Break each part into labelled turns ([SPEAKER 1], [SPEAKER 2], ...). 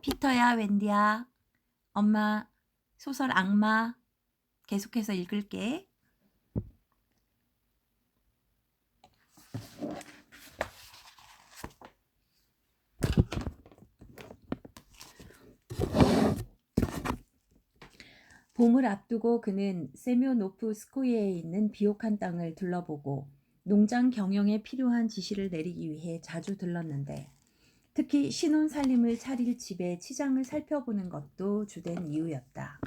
[SPEAKER 1] 피터야, 웬디야. 엄마 소설 악마 계속해서 읽을게. 봄을 앞두고 그는 세묘노프스코이에 있는 비옥한 땅을 둘러보고 농장 경영에 필요한 지시를 내리기 위해 자주 들렀는데, 특히 신혼 살림을 차릴 집의 치장을 살펴보는 것도 주된 이유였다.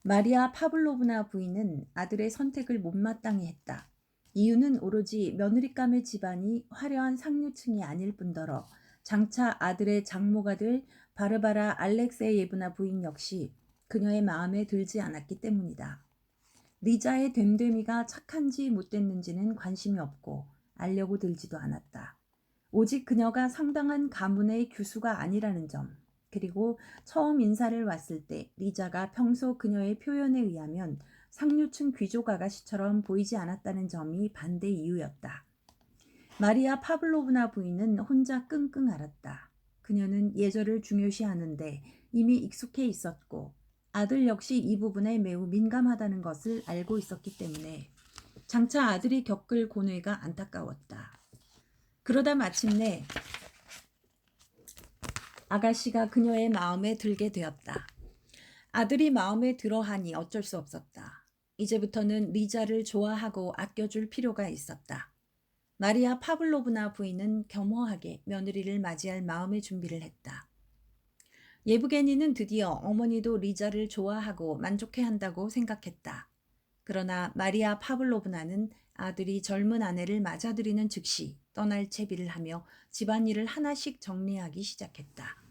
[SPEAKER 1] 마리아 파블로브나 부인은 아들의 선택을 못마땅히 했다. 이유는 오로지 며느리감의 집안이 화려한 상류층이 아닐 뿐더러 장차 아들의 장모가 될 바르바라 알렉세예브나 부인 역시 그녀의 마음에 들지 않았기 때문이다. 리자의 됨됨이가 착한지 못됐는지는 관심이 없고 알려고 들지도 않았다. 오직 그녀가 상당한 가문의 규수가 아니라는 점, 그리고 처음 인사를 왔을 때 리자가 평소 그녀의 표현에 의하면 상류층 귀족 아가씨처럼 보이지 않았다는 점이 반대 이유였다. 마리아 파블로브나 부인은 혼자 끙끙 앓았다. 그녀는 예절을 중요시하는데 이미 익숙해 있었고 아들 역시 이 부분에 매우 민감하다는 것을 알고 있었기 때문에 장차 아들이 겪을 고뇌가 안타까웠다. 그러다 마침내 아가씨가 그녀의 마음에 들게 되었다. 아들이 마음에 들어하니 어쩔 수 없었다. 이제부터는 리자를 좋아하고 아껴줄 필요가 있었다. 마리아 파블로브나 부인은 겸허하게 며느리를 맞이할 마음의 준비를 했다. 예브게니는 드디어 어머니도 리자를 좋아하고 만족해한다고 생각했다. 그러나 마리아 파블로브나는 아들이 젊은 아내를 맞아들이는 즉시 떠날 채비를 하며 집안일을 하나씩 정리하기 시작했다.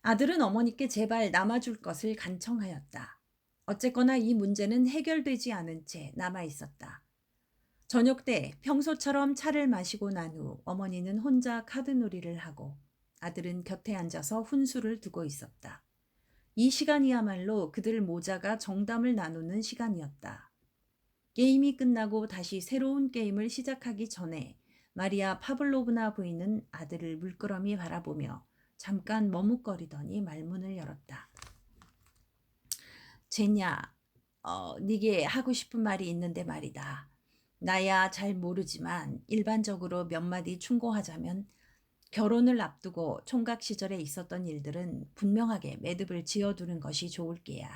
[SPEAKER 1] 아들은 어머니께 제발 남아줄 것을 간청하였다. 어쨌거나 이 문제는 해결되지 않은 채 남아있었다. 저녁 때 평소처럼 차를 마시고 난 후 어머니는 혼자 카드놀이를 하고 아들은 곁에 앉아서 훈수를 두고 있었다. 이 시간이야말로 그들 모자가 정담을 나누는 시간이었다. 게임이 끝나고 다시 새로운 게임을 시작하기 전에 마리아 파블로브나 부인은 아들을 물끄러미 바라보며 잠깐 머뭇거리더니 말문을 열었다. 제냐, 네게 하고 싶은 말이 있는데 말이다. 나야 잘 모르지만 일반적으로 몇 마디 충고하자면 결혼을 앞두고 총각 시절에 있었던 일들은 분명하게 매듭을 지어두는 것이 좋을 게야.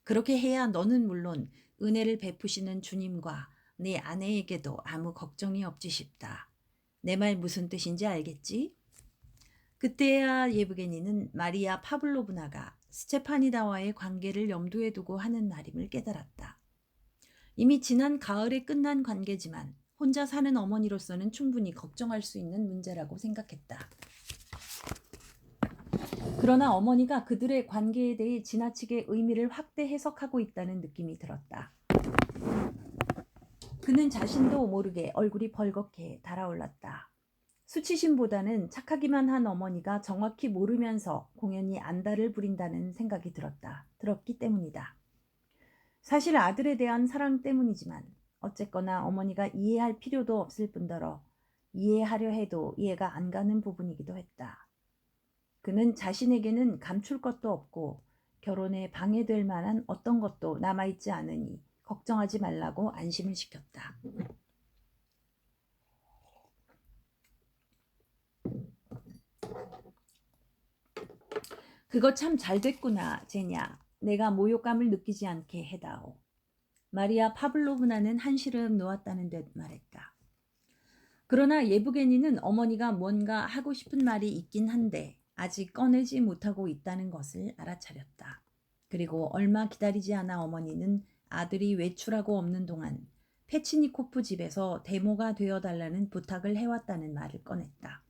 [SPEAKER 1] 그렇게 해야 너는 물론 은혜를 베푸시는 주님과 네 아내에게도 아무 걱정이 없지 싶다. 내 말 무슨 뜻인지 알겠지? 그때야 예브게니는 마리아 파블로브나가 스테파니다와의 관계를 염두에 두고 하는 말임을 깨달았다. 이미 지난 가을에 끝난 관계지만 혼자 사는 어머니로서는 충분히 걱정할 수 있는 문제라고 생각했다. 그러나 어머니가 그들의 관계에 대해 지나치게 의미를 확대 해석하고 있다는 느낌이 들었다. 그는 자신도 모르게 얼굴이 벌겋게 달아올랐다. 수치심보다는 착하기만 한 어머니가 정확히 모르면서 공연히 안달을 부린다는 생각이 들었기 때문이다. 사실 아들에 대한 사랑 때문이지만 어쨌거나 어머니가 이해할 필요도 없을 뿐더러 이해하려 해도 이해가 안 가는 부분이기도 했다. 그는 자신에게는 감출 것도 없고 결혼에 방해될 만한 어떤 것도 남아있지 않으니 걱정하지 말라고 안심을 시켰다. 그거 참 잘 됐구나, 제냐. 내가 모욕감을 느끼지 않게 해다오. 마리아 파블로브나는 한시름 놓았다는 듯 말했다. 그러나 예브게니는 어머니가 뭔가 하고 싶은 말이 있긴 한데 아직 꺼내지 못하고 있다는 것을 알아차렸다. 그리고 얼마 기다리지 않아 어머니는 아들이 외출하고 없는 동안 페치니코프 집에서 데모가 되어달라는 부탁을 해왔다는 말을 꺼냈다.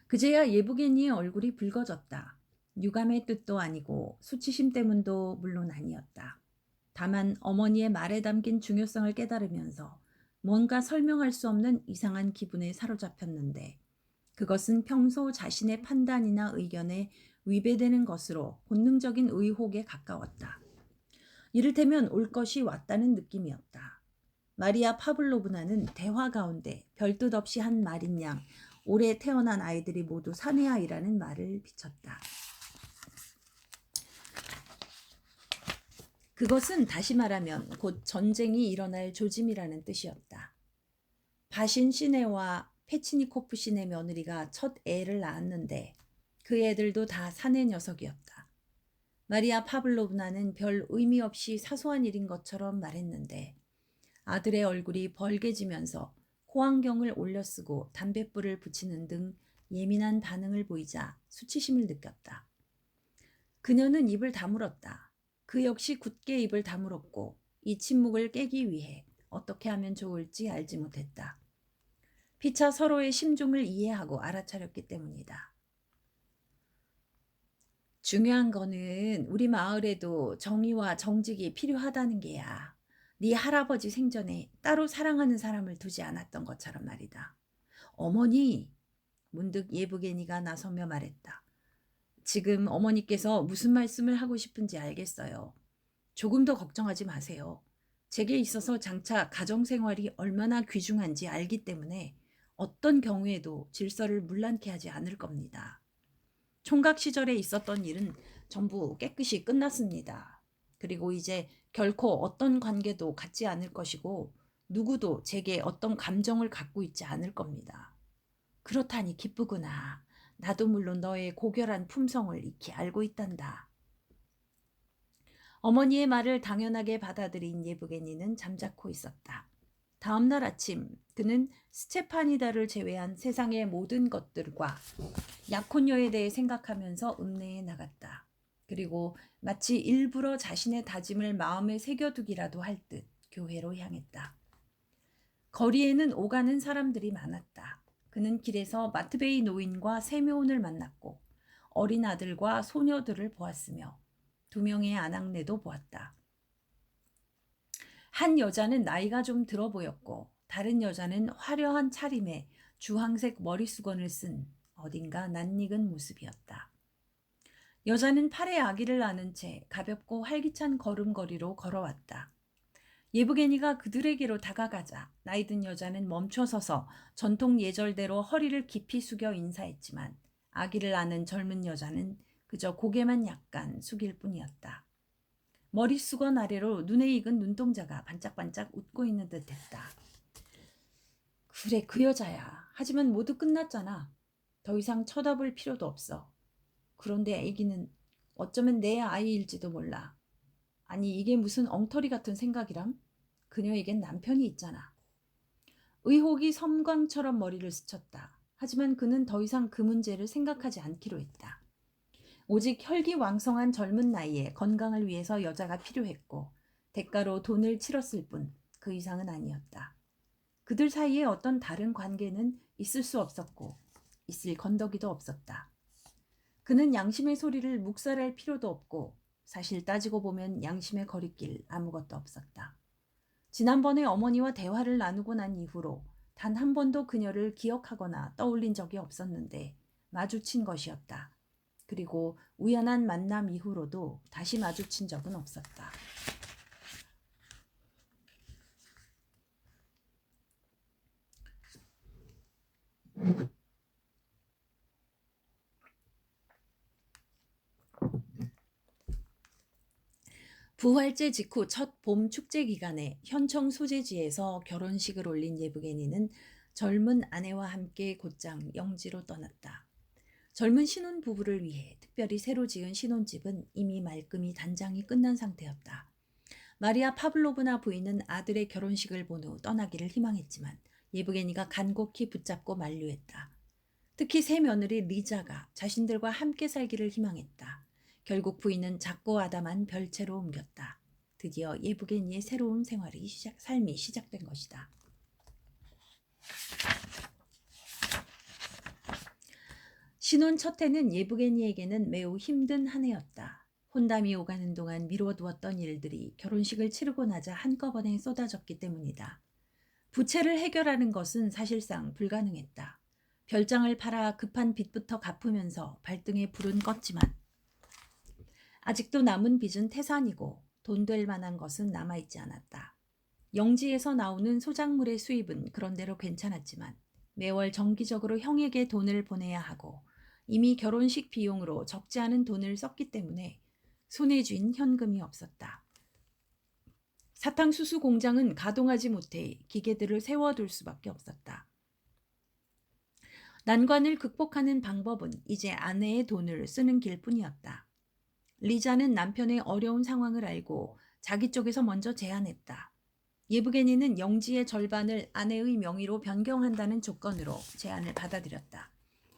[SPEAKER 1] 그제야 예브게니의 얼굴이 붉어졌다. 유감의 뜻도 아니고 수치심 때문도 물론 아니었다. 다만 어머니의 말에 담긴 중요성을 깨달으면서 뭔가 설명할 수 없는 이상한 기분에 사로잡혔는데 그것은 평소 자신의 판단이나 의견에 위배되는 것으로 본능적인 의혹에 가까웠다. 이를테면 올 것이 왔다는 느낌이었다. 마리아 파블로브나는 대화 가운데 별뜻 없이 한 말인 양 올해 태어난 아이들이 모두 사내 아이라는 말을 비쳤다. 그것은 다시 말하면 곧 전쟁이 일어날 조짐이라는 뜻이었다. 바신 시내와 페치니코프 시내 며느리가 첫 애를 낳았는데 그 애들도 다 사내 녀석이었다. 마리아 파블로브나는 별 의미 없이 사소한 일인 것처럼 말했는데 아들의 얼굴이 벌개지면서 코안경을 올려쓰고 담뱃불을 붙이는 등 예민한 반응을 보이자 수치심을 느꼈다. 그녀는 입을 다물었다. 그 역시 굳게 입을 다물었고 이 침묵을 깨기 위해 어떻게 하면 좋을지 알지 못했다. 피차 서로의 심중을 이해하고 알아차렸기 때문이다. 중요한 거는 우리 마을에도 정의와 정직이 필요하다는 게야. 네 할아버지 생전에 따로 사랑하는 사람을 두지 않았던 것처럼 말이다. 어머니, 문득 예브게니가 나서며 말했다. 지금 어머니께서 무슨 말씀을 하고 싶은지 알겠어요. 조금 더 걱정하지 마세요. 제게 있어서 장차 가정생활이 얼마나 귀중한지 알기 때문에 어떤 경우에도 질서를 문란케 하지 않을 겁니다. 총각 시절에 있었던 일은 전부 깨끗이 끝났습니다. 그리고 이제 결코 어떤 관계도 갖지 않을 것이고 누구도 제게 어떤 감정을 갖고 있지 않을 겁니다. 그렇다니 기쁘구나. 나도 물론 너의 고결한 품성을 익히 알고 있단다. 어머니의 말을 당연하게 받아들인 예브게니는 잠자코 있었다. 다음 날 아침 그는 스테파니다를 제외한 세상의 모든 것들과 약혼녀에 대해 생각하면서 읍내에 나갔다. 그리고 마치 일부러 자신의 다짐을 마음에 새겨두기라도 할 듯 교회로 향했다. 거리에는 오가는 사람들이 많았다. 그는 길에서 마트베이 노인과 세묘원을 만났고 어린 아들과 소녀들을 보았으며 2명의 아낙네도 보았다. 한 여자는 나이가 좀 들어 보였고 다른 여자는 화려한 차림에 주황색 머리수건을 쓴 어딘가 낯익은 모습이었다. 여자는 팔에 아기를 안은 채 가볍고 활기찬 걸음걸이로 걸어왔다. 예브게니가 그들에게로 다가가자 나이든 여자는 멈춰서서 전통 예절대로 허리를 깊이 숙여 인사했지만 아기를 안은 젊은 여자는 그저 고개만 약간 숙일 뿐이었다. 머리수건 아래로 눈에 익은 눈동자가 반짝반짝 웃고 있는 듯했다. 그래, 그 여자야. 하지만 모두 끝났잖아. 더 이상 쳐다볼 필요도 없어. 그런데 아기는 어쩌면 내 아이일지도 몰라. 아니, 이게 무슨 엉터리 같은 생각이람? 그녀에겐 남편이 있잖아. 의혹이 섬광처럼 머리를 스쳤다. 하지만 그는 더 이상 그 문제를 생각하지 않기로 했다. 오직 혈기왕성한 젊은 나이에 건강을 위해서 여자가 필요했고 대가로 돈을 치렀을 뿐 그 이상은 아니었다. 그들 사이에 어떤 다른 관계는 있을 수 없었고 있을 건더기도 없었다. 그는 양심의 소리를 묵살할 필요도 없고 사실 따지고 보면 양심의 거리길 아무것도 없었다. 지난번에 어머니와 대화를 나누고 난 이후로 단 한 번도 그녀를 기억하거나 떠올린 적이 없었는데 마주친 것이었다. 그리고 우연한 만남 이후로도 다시 마주친 적은 없었다. 부활제 직후 첫 봄 축제 기간에 현청 소재지에서 결혼식을 올린 예브게니는 젊은 아내와 함께 곧장 영지로 떠났다. 젊은 신혼 부부를 위해 특별히 새로 지은 신혼집은 이미 말끔히 단장이 끝난 상태였다. 마리아 파블로브나 부인은 아들의 결혼식을 본 후 떠나기를 희망했지만 예브게니가 간곡히 붙잡고 만류했다. 특히 새 며느리 리자가 자신들과 함께 살기를 희망했다. 결국 부인은 작고 아담한 별채로 옮겼다. 드디어 예브게니의 새로운 삶이 시작된 것이다. 신혼 첫 해는 예브게니에게는 매우 힘든 한 해였다. 혼담이 오가는 동안 미뤄두었던 일들이 결혼식을 치르고 나자 한꺼번에 쏟아졌기 때문이다. 부채를 해결하는 것은 사실상 불가능했다. 별장을 팔아 급한 빚부터 갚으면서 발등에 불은 껐지만 아직도 남은 빚은 태산이고 돈 될 만한 것은 남아있지 않았다. 영지에서 나오는 소작물의 수입은 그런대로 괜찮았지만 매월 정기적으로 형에게 돈을 보내야 하고 이미 결혼식 비용으로 적지 않은 돈을 썼기 때문에 손에 쥔 현금이 없었다. 사탕수수 공장은 가동하지 못해 기계들을 세워둘 수밖에 없었다. 난관을 극복하는 방법은 이제 아내의 돈을 쓰는 길뿐이었다. 리자는 남편의 어려운 상황을 알고 자기 쪽에서 먼저 제안했다. 예브게니는 영지의 절반을 아내의 명의로 변경한다는 조건으로 제안을 받아들였다.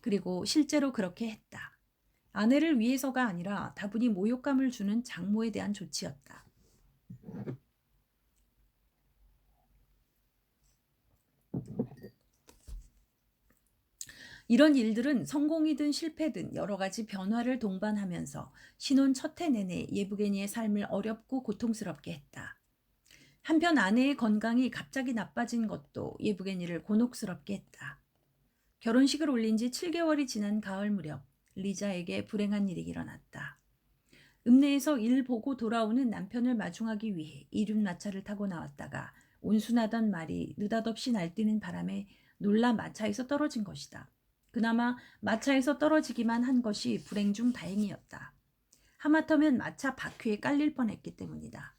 [SPEAKER 1] 그리고 실제로 그렇게 했다. 아내를 위해서가 아니라 다분히 모욕감을 주는 장모에 대한 조치였다. 이런 일들은 성공이든 실패든 여러 가지 변화를 동반하면서 신혼 첫 해 내내 예브게니의 삶을 어렵고 고통스럽게 했다. 한편 아내의 건강이 갑자기 나빠진 것도 예브게니를 곤혹스럽게 했다. 결혼식을 올린 지 7개월이 지난 가을 무렵 리자에게 불행한 일이 일어났다. 읍내에서 일 보고 돌아오는 남편을 마중하기 위해 이륜마차를 타고 나왔다가 온순하던 말이 느닷없이 날뛰는 바람에 놀라 마차에서 떨어진 것이다. 그나마 마차에서 떨어지기만 한 것이 불행 중 다행이었다. 하마터면 마차 바퀴에 깔릴 뻔했기 때문이다.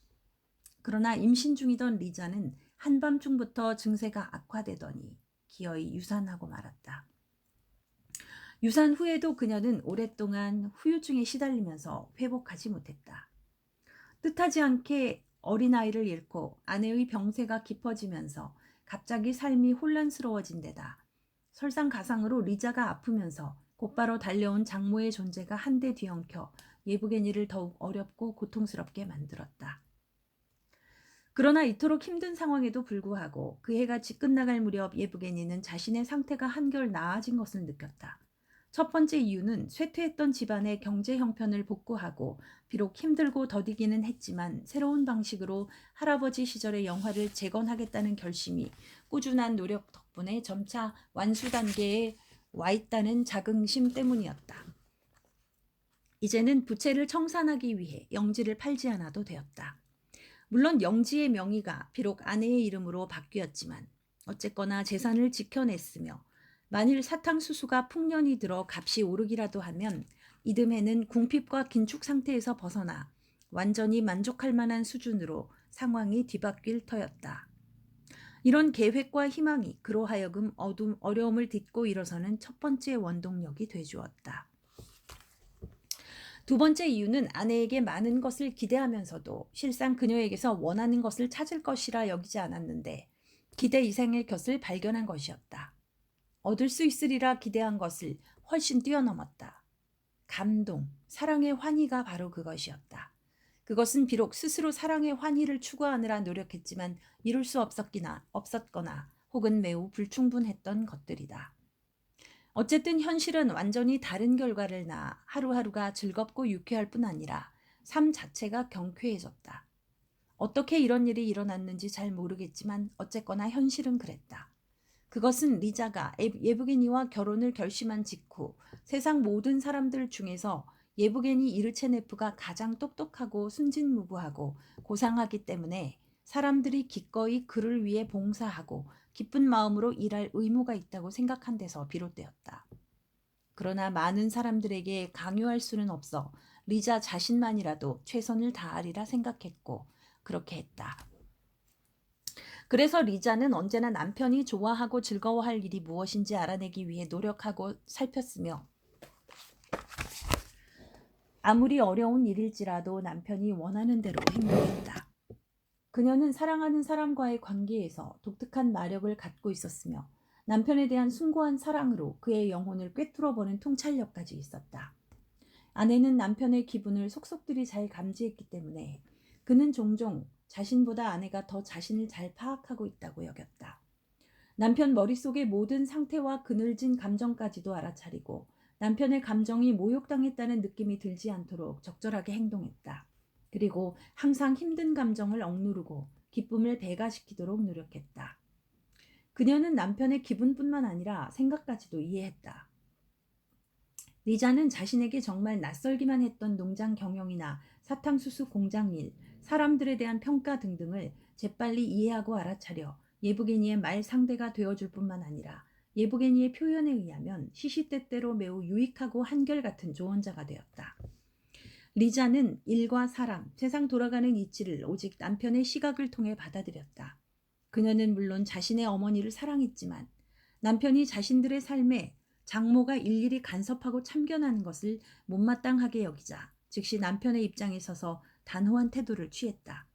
[SPEAKER 1] 그러나 임신 중이던 리자는 한밤중부터 증세가 악화되더니 기어이 유산하고 말았다. 유산 후에도 그녀는 오랫동안 후유증에 시달리면서 회복하지 못했다. 뜻하지 않게 어린아이를 잃고 아내의 병세가 깊어지면서 갑자기 삶이 혼란스러워진 데다 설상가상으로 리자가 아프면서 곧바로 달려온 장모의 존재가 한데 뒤엉켜 예브게니를 더욱 어렵고 고통스럽게 만들었다. 그러나 이토록 힘든 상황에도 불구하고 그 해가 지끝나갈 무렵 예브게니는 자신의 상태가 한결 나아진 것을 느꼈다. 첫 번째 이유는 쇠퇴했던 집안의 경제 형편을 복구하고 비록 힘들고 더디기는 했지만 새로운 방식으로 할아버지 시절의 영화를 재건하겠다는 결심이 꾸준한 노력 덕분에 점차 완수 단계에 와 있다는 자긍심 때문이었다. 이제는 부채를 청산하기 위해 영지를 팔지 않아도 되었다. 물론 영지의 명의가 비록 아내의 이름으로 바뀌었지만 어쨌거나 재산을 지켜냈으며 만일 사탕수수가 풍년이 들어 값이 오르기라도 하면 이듬해는 궁핍과 긴축 상태에서 벗어나 완전히 만족할 만한 수준으로 상황이 뒤바뀔 터였다. 이런 계획과 희망이 그로 하여금 어려움을 딛고 일어서는 첫 번째 원동력이 되주었다. 두 번째 이유는 아내에게 많은 것을 기대하면서도 실상 그녀에게서 원하는 것을 찾을 것이라 여기지 않았는데 기대 이상의 것을 발견한 것이었다. 얻을 수 있으리라 기대한 것을 훨씬 뛰어넘었다. 감동, 사랑의 환희가 바로 그것이었다. 그것은 비록 스스로 사랑의 환희를 추구하느라 노력했지만 이룰 수 없었거나 혹은 매우 불충분했던 것들이다. 어쨌든 현실은 완전히 다른 결과를 낳아 하루하루가 즐겁고 유쾌할 뿐 아니라 삶 자체가 경쾌해졌다. 어떻게 이런 일이 일어났는지 잘 모르겠지만 어쨌거나 현실은 그랬다. 그것은 리자가 예브게니와 결혼을 결심한 직후 세상 모든 사람들 중에서 예브게니 이르체네프가 가장 똑똑하고 순진무구하고 고상하기 때문에 사람들이 기꺼이 그를 위해 봉사하고 기쁜 마음으로 일할 의무가 있다고 생각한 데서 비롯되었다. 그러나 많은 사람들에게 강요할 수는 없어 리자 자신만이라도 최선을 다하리라 생각했고 그렇게 했다. 그래서 리자는 언제나 남편이 좋아하고 즐거워할 일이 무엇인지 알아내기 위해 노력하고 살폈으며 아무리 어려운 일일지라도 남편이 원하는 대로 행동했다. 그녀는 사랑하는 사람과의 관계에서 독특한 마력을 갖고 있었으며 남편에 대한 숭고한 사랑으로 그의 영혼을 꿰뚫어보는 통찰력까지 있었다. 아내는 남편의 기분을 속속들이 잘 감지했기 때문에 그는 종종 자신보다 아내가 더 자신을 잘 파악하고 있다고 여겼다. 남편 머릿속의 모든 상태와 그늘진 감정까지도 알아차리고 남편의 감정이 모욕당했다는 느낌이 들지 않도록 적절하게 행동했다. 그리고 항상 힘든 감정을 억누르고 기쁨을 배가시키도록 노력했다. 그녀는 남편의 기분뿐만 아니라 생각까지도 이해했다. 리자는 자신에게 정말 낯설기만 했던 농장 경영이나 사탕수수 공장 일, 사람들에 대한 평가 등등을 재빨리 이해하고 알아차려 예브게니의 말 상대가 되어줄 뿐만 아니라 예부게니의 표현에 의하면 시시때때로 매우 유익하고 한결같은 조언자가 되었다. 리자는 일과 사람, 세상 돌아가는 이치를 오직 남편의 시각을 통해 받아들였다. 그녀는 물론 자신의 어머니를 사랑했지만 남편이 자신들의 삶에 장모가 일일이 간섭하고 참견하는 것을 못마땅하게 여기자 즉시 남편의 입장에 서서 단호한 태도를 취했다.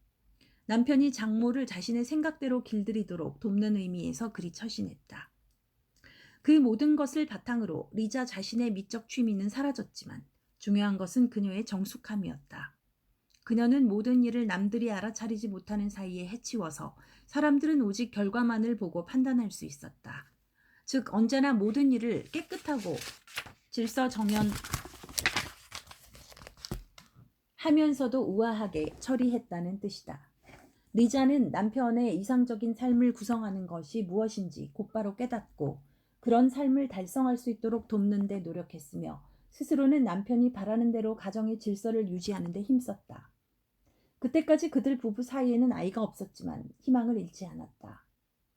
[SPEAKER 1] 남편이 장모를 자신의 생각대로 길들이도록 돕는 의미에서 그리 처신했다. 그 모든 것을 바탕으로 리자 자신의 미적 취미는 사라졌지만 중요한 것은 그녀의 정숙함이었다. 그녀는 모든 일을 남들이 알아차리지 못하는 사이에 해치워서 사람들은 오직 결과만을 보고 판단할 수 있었다. 즉 언제나 모든 일을 깨끗하고 질서정연하면서도 우아하게 처리했다는 뜻이다. 리자는 남편의 이상적인 삶을 구성하는 것이 무엇인지 곧바로 깨닫고 그런 삶을 달성할 수 있도록 돕는 데 노력했으며 스스로는 남편이 바라는 대로 가정의 질서를 유지하는 데 힘썼다. 그때까지 그들 부부 사이에는 아이가 없었지만 희망을 잃지 않았다.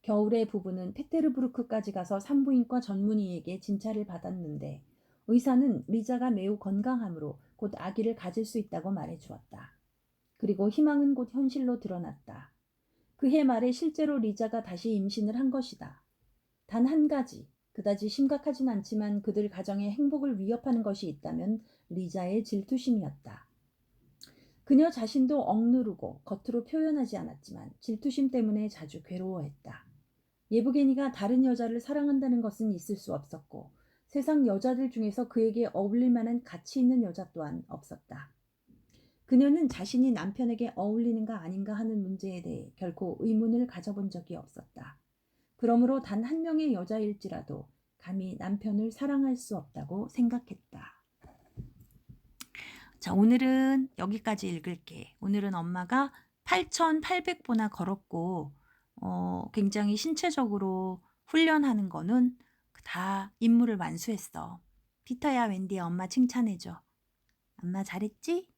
[SPEAKER 1] 겨울에 부부는 페테르부르크까지 가서 산부인과 전문의에게 진찰을 받았는데 의사는 리자가 매우 건강하므로 곧 아기를 가질 수 있다고 말해주었다. 그리고 희망은 곧 현실로 드러났다. 그해 말에 실제로 리자가 다시 임신을 한 것이다. 단 한 가지, 그다지 심각하진 않지만 그들 가정의 행복을 위협하는 것이 있다면 리자의 질투심이었다. 그녀 자신도 억누르고 겉으로 표현하지 않았지만 질투심 때문에 자주 괴로워했다. 예부게니가 다른 여자를 사랑한다는 것은 있을 수 없었고 세상 여자들 중에서 그에게 어울릴 만한 가치 있는 여자 또한 없었다. 그녀는 자신이 남편에게 어울리는가 아닌가 하는 문제에 대해 결코 의문을 가져본 적이 없었다. 그러므로 단 한 명의 여자일지라도 감히 남편을 사랑할 수 없다고 생각했다. 자, 오늘은 여기까지 읽을게. 오늘은 엄마가 8,800보나 걸었고 굉장히 신체적으로 훈련하는 거는 다 임무를 완수했어. 피터야, 웬디야, 엄마 칭찬해줘. 엄마 잘했지?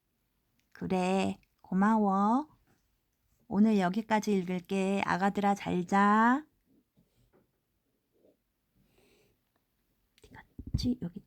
[SPEAKER 1] 그래, 고마워. 오늘 여기까지 읽을게. 아가들아, 잘 자. 어디 갔지? 여기